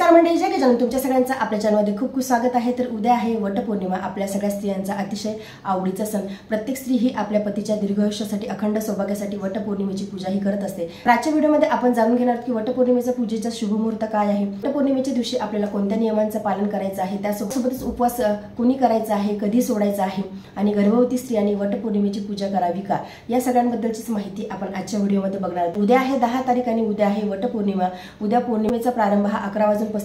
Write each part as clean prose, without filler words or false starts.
नमस्कार मंडळी, जय गजानन. तुमच्या सगळ्यांचं आपल्या चॅनलमध्ये खूप खूप स्वागत आहे. तर उद्या आहे वटपौर्णिमा, आपल्या सगळ्या स्त्रियांचा अतिशय आवडीचा सण. प्रत्येक स्त्री ही आपल्या पतीच्या दीर्घायुष्यासाठी, अखंड सौभाग्यासाठी वटपौर्णिमेची पूजा ही करत असते. आजच्या व्हिडिओमध्ये आपण जाणून घेणार की वटपौर्णिमेचा पूजेचा शुभ मुहूर्त काय आहे, वटपौर्णिमेच्या दिवशी आपल्याला कोणत्या नियमांचं पालन करायचं आहे, त्यासोबतच उपवास कुणी करायचा आहे, कधी सोडायचा आहे आणि गर्भवती स्त्रियांनी वटपौर्णिमेची पूजा करावी का, या सगळ्यांबद्दलचीच माहिती आपण आजच्या व्हिडिओमध्ये बघणार आहोत. उद्या आहे 10 तारीख आणि उद्या आहे वटपौर्णिमा. उद्या पौर्णिमेचा प्रारंभ हा 11:35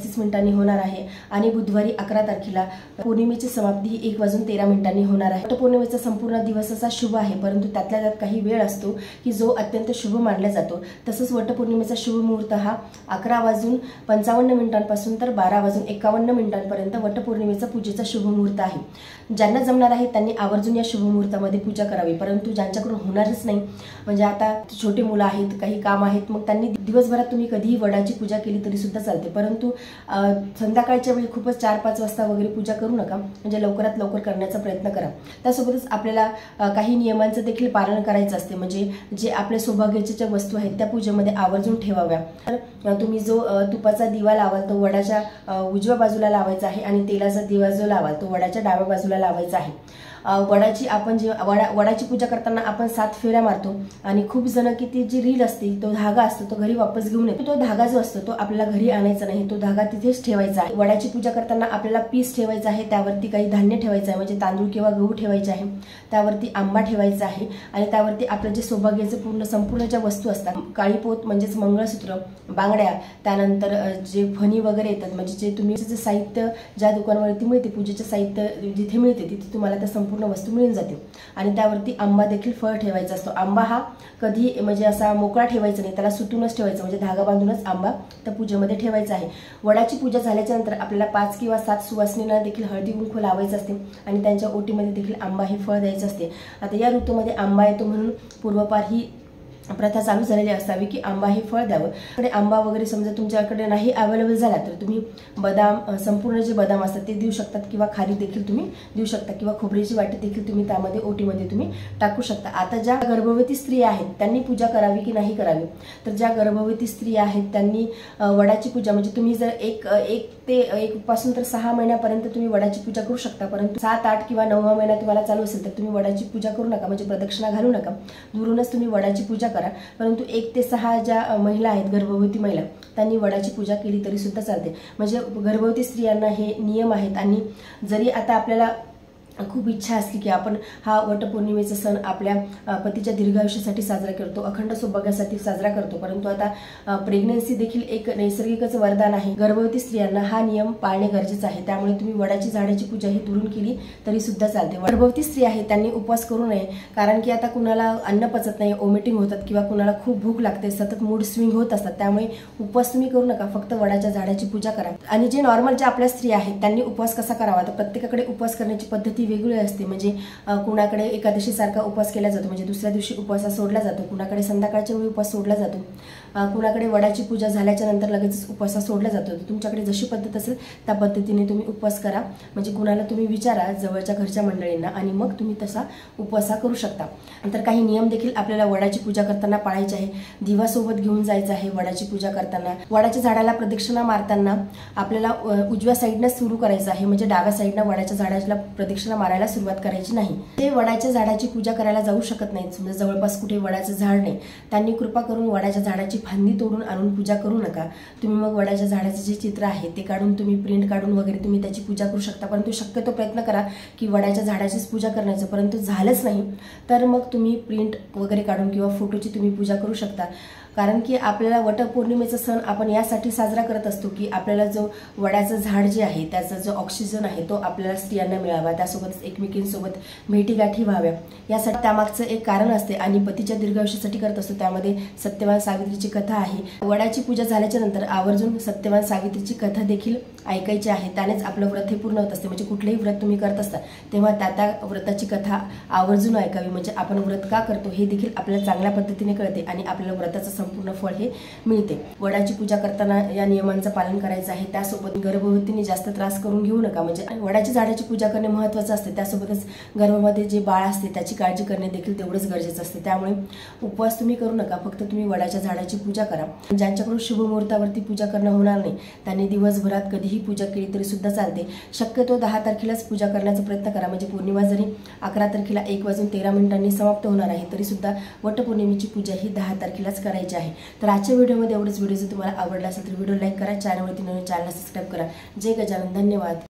होणार आहे आणि बुधवारी 11 तारखेला पौर्णिमेची समाप्ती ही 1:13 होणार आहे. वटपौर्णिमेचा संपूर्ण दिवस असा शुभ आहे, परंतु त्यातल्या त्यात काही वेळ असतो की जो अत्यंत शुभ मानला जातो. तसंच वटपौर्णिमेचा शुभ मुहूर्त हा 11:55 पासून तर 12:51 पर्यंत वटपौर्णिमेचा पूजेचा शुभ मुहूर्त आहे. ज्यांना जमणार आहे त्यांनी आवर्जून या शुभ मुहूर्तामध्ये पूजा करावी, परंतु ज्यांच्याकडून होणारच नाही, म्हणजे आता छोटी मुलं आहेत, काही काम आहेत, मग त्यांनी दिवसभरात तुम्ही कधीही वडाची पूजा केली तरी सुद्धा चालते, परंतु संध्याकाळच्या वेळी खूपच 4-5 वाजता वगैरे पूजा करू नका, म्हणजे लवकरात लवकर करण्याचा प्रयत्न करा. त्यासोबतच आपल्याला काही नियमांचं देखील पालन करायचं असते, म्हणजे जे आपल्या सौभाग्याच्या ज्या वस्तू आहेत त्या पूजेमध्ये आवर्जून ठेवाव्या. तर तुम्ही जो तुपाचा दिवा लावाल तो वडाच्या उजव्या बाजूला लावायचा आहे आणि तेलाचा दिवा जो लावाल तो वडाच्या डाव्या बाजूला लावायचा आहे. वडाची आपण जे वडाची पूजा करताना आपण 7 फेऱ्या मारतो आणि खूप जण की ती जी रील असते, तो धागा असतो तो घरी वापस घेऊन येतो. तो धागा जो असतो तो आपल्याला घरी आणायचा नाही, तो धागा तिथेच ठेवायचा आहे. वडाची पूजा करताना आपल्याला पीस ठेवायचा आहे, त्यावरती काही धान्य ठेवायचं आहे, म्हणजे तांदूळ किंवा गहू ठेवायचे आहे, त्यावरती आंबा ठेवायचा आहे आणि त्यावरती आपलं जे सौभाग्याचे संपूर्ण ज्या वस्तू असतात, काळी पोत म्हणजेच मंगळसूत्र, बांगड्या, त्यानंतर जे फणी वगैरे येतात, म्हणजे जे तुम्ही जे साहित्य ज्या दुकानावरती मिळते, पूजेचे साहित्य जिथे मिळते तिथे तुम्हाला त्या संपूर्ण वस्तू मिळून जाते. आणि त्यावरती आंबा देखील फळ ठेवायचा असतो. आंबा हा कधी म्हणजे असा मोकळा ठेवायचा नाही, त्याला सुटूनच ठेवायचं, म्हणजे धागा बांधूनच आंबा त्या पूजेमध्ये ठेवायचा आहे. वडाची पूजा झाल्याच्या नंतर आपल्याला 5 किंवा 7 सुवासिनींना देखील हळदी कुंकू लावायचं असते आणि त्यांच्या ओटीमध्ये देखील आंबा हे फळ द्यायचं असते. आता या ऋतूमध्ये आंबा येतो म्हणून पूर्वपार ही प्रथा चालू झालेली असावी की आंबा हे फळ द्यावं. कडे आंबा वगैरे समजा तुमच्याकडे नाही अवेलेबल झाला तर तुम्ही बदाम, संपूर्ण जे बदाम असतात ते देऊ शकतात किंवा खारी देखील तुम्ही देऊ शकता किंवा खोबऱ्याची वाटी देखील तुम्ही त्यामध्ये ओटीमध्ये तुम्ही टाकू शकता. आता ज्या गर्भवती स्त्री आहेत त्यांनी पूजा करावी की नाही करावी, तर ज्या गर्भवती स्त्री आहेत त्यांनी वडाची पूजा, म्हणजे तुम्ही जर एक पासून तर 6 महिन्यापर्यंत तुम्ही वडाची पूजा करू शकता, परंतु 7, 8 किंवा 9वा महिना तुम्हाला चालू असेल तर तुम्ही वडाची पूजा करू नका, म्हणजे प्रदक्षिणा घालू नका, दुरूनच तुम्ही वडाची पूजा करा. परंतु 1 ते 6 ज्या महिला आहेत, गर्भवती महिला, त्यांनी वडाची पूजा केली तरी सुद्धा चालते. म्हणजे गर्भवती स्त्रियांना हे नियम आहेत. आणि जरी आता आपल्याला खूप इच्छा असली की आपण हा वटपौर्णिमेचा सण आपल्या पतीच्या दीर्घायुष्यासाठी साजरा करतो, अखंड सौभाग्यासाठी साजरा करतो, परंतु आता प्रेग्नन्सी देखील एक नैसर्गिकच वरदान आहे. गर्भवती स्त्रियांना हा नियम पाळणे गरजेचं आहे. त्यामुळे तुम्ही वडाची झाडाची पूजा ही दुरून केली तरी सुद्धा चालते. गर्भवती स्त्री आहे त्यांनी उपवास करू नये, कारण की आता कुणाला अन्न पचत नाही, वॉमिटिंग होतात किंवा कुणाला खूप भूक लागते, सतत मूड स्विंग होत असतात, त्यामुळे उपवास तुम्ही करू नका, फक्त वडाच्या झाडाची पूजा करा. आणि जे नॉर्मल ज्या आपल्या स्त्री आहेत त्यांनी उपवास कसा करावा, तर प्रत्येकाकडे उपवास करण्याची पद्धती वेगळी असते. म्हणजे कुणाकडे एकादशी सारखा उपवास केला जातो, म्हणजे दुसऱ्या दिवशी उपवास सोडला जातो, कुणाकडे संध्याकाळच्या वेळी उपवास सोडला जातो, कुणाकडे वडाची पूजा झाल्याच्या नंतर लगेच उपवास सोडला जातो. तुमच्याकडे जशी पद्धत असेल त्या पद्धतीने तुम्ही उपवास करा, म्हणजे कुणाला तुम्ही विचारा जवळच्या घरच्या मंडळींना आणि मग तुम्ही तसा उपवास करू शकता. नंतर काही नियम देखील आपल्याला वडाची पूजा करताना पाळायचे आहे. दिवा सोबत घेऊन जायचं आहे वडाची पूजा करताना. वडाच्या झाडाला प्रदक्षिणा मारताना आपल्याला उजव्या साईडनं सुरू करायचं आहे, म्हणजे डाव्या साईडनं वडाच्या झाडाला प्रदक्षिणा मारायला सुरुवात करायची नाही. ते वडाच्या झाडाची पूजा करायला जाऊ शकत नाहीत, समजा जवळपास कुठे वडाचं झाड नाही, त्यांनी कृपा करून वडाच्या झाडाची फांदी तोडून आणून पूजा करू नका. तुम्ही मग वडाच्या झाडाचे जे चित्र आहे ते काढून तुम्ही प्रिंट काढून वगैरे तुम्ही त्याची पूजा करू शकता, परंतु शक्यतो प्रयत्न करा की वडाच्या झाडाचीच पूजा करण्याचं. परंतु झालंच नाही तर मग तुम्ही प्रिंट वगैरे काढून किंवा फोटोची तुम्ही पूजा करू शकता. कारण की आपल्याला वटपौर्णिमेचा सण आपण यासाठी साजरा करत असतो की आपल्याला जो वडाचं झाड जे आहे त्याचा जो ऑक्सिजन आहे तो आपल्याला स्त्रियांना मिळावा, त्यासोबत एकमेकींसोबत भेटीगाठी व्हाव्या, यासाठी त्यामागचं एक कारण असते. आणि पतीच्या दीर्घायुष्यासाठी करत असतो. त्यामध्ये सत्यवान सावित्रीची कथा आहे. वडाची पूजा झाल्याच्या नंतर आवर्जून सत्यवान सावित्रीची कथा देखील ऐकायची आहे, त्यानेच आपलं व्रत हे पूर्ण होत असते. म्हणजे कुठलेही व्रत तुम्ही करत असता तेव्हा त्या व्रताची कथा आवर्जून ऐकावी, म्हणजे आपण व्रत का करतो हे देखील आपल्याला चांगल्या पद्धतीने कळते आणि आपल्याला व्रताचा संपूर्ण फळ हे मिळते। वडाची पूजा करताना या नियमांचं पालन करायचं आहे। त्यासोबत गर्भवतीने जास्त त्रास करून घेऊ नका, म्हणजे वडाच्या झाडाची पूजा करणे महत्त्वाचं असते। त्यासोबतच गर्भामध्ये जे बाळ असते त्याची काळजी करणे देखील तेवढंच गरजेचं असते। त्यामुळे उपवास तुम्ही करू नका, फक्त तुम्ही वडाच्या झाडाची पूजा करा। ज्यांच्याकडून शुभ मुहूर्तावरती पूजा करणं होणार नाही त्यांनी दिवसभरात कधीही पूजा केली तरी सुद्धा चालते। शक्यतो 10 तारखेलाच पूजा करण्याचा प्रयत्न करा, म्हणजे पौर्णिमा जरी 11 तारखेला 1:13 समाप्त होणार आहे तरी सुद्धा वटपौर्णिमेची पूजा ही 10 तारखेलाच करायची आहे। तर आजच्या व्हिडिओमध्ये एवढंच। व्हिडिओ जर तुम्हाला आवडला असेल तर व्हिडिओ लाईक करा, चॅनलवरती नवीन चॅनलला सबस्क्राईब करा। जय गजानन, धन्यवाद।